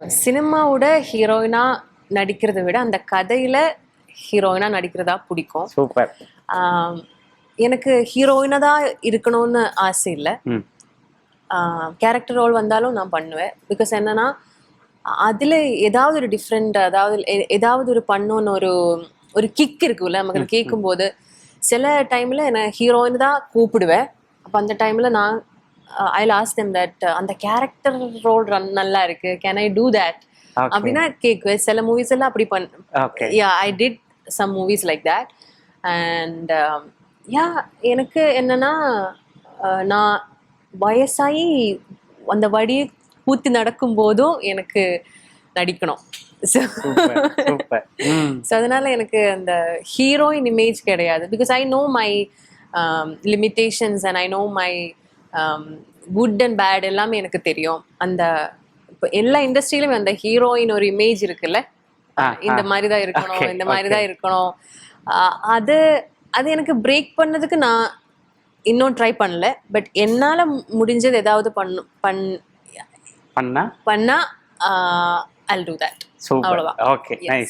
சினிமாவோட ஹீரோயினா நடிக்கிறத விட அந்த கதையில ஹீரோயினா நடிக்கிறதா பிடிக்கும். சூப்பர். எனக்கு ஹீரோயினா தான் இருக்கணும்னு ஆசை இல்லை. கேரக்டர் ரோல் வந்தாலும் நான் பண்ணுவேன். பிகாஸ் என்னன்னா அதில் ஏதாவது ஒரு டிஃப்ரெண்ட், ஏதாவது ஒரு பண்ணணும்னு ஒரு ஒரு கிக் இருக்குல்ல நமக்கு கேட்கும்போது. சில டைமில் என்னை ஹீரோயின் தான் கூப்பிடுவேன். அப்போ அந்த டைமில் நான் ஐ லாஸ்ட் தெம் தட் அந்த கேரக்டர் ரோல் நல்லா இருக்கு, கேன் ஐ டூ தேட் அப்படின்னா கேட்குவேன். சில மூவிஸ் எல்லாம் அப்படி yeah I did some movies like that. And yeah எனக்கு என்னன்னா நான் வயசாகி அந்த வடியை பூத்தி நடக்கும் போதும் எனக்கு நடிக்கணும். ஸோ அதனால எனக்கு அந்த ஹீரோயின் இமேஜ் கிடையாது. Because I know my limitations and I know my good and bad எல்லாமே எனக்கு தெரியும். அந்த இப்போ எல்லா இண்டஸ்ட்ரியிலும் அந்த ஹீரோயின் ஒரு இமேஜ் இருக்குல்ல, இந்த மாதிரி தான் இருக்கணும், இந்த மாதிரி தான் இருக்கணும். அது அது எனக்கு பிரேக் பண்ணதுக்கு நான் இன்னும் ட்ரை பண்ணல. பட் என்னால் முடிஞ்சது ஏதாவது பண்ணா I'll do that. அவ்வளவுதான். Okay, nice.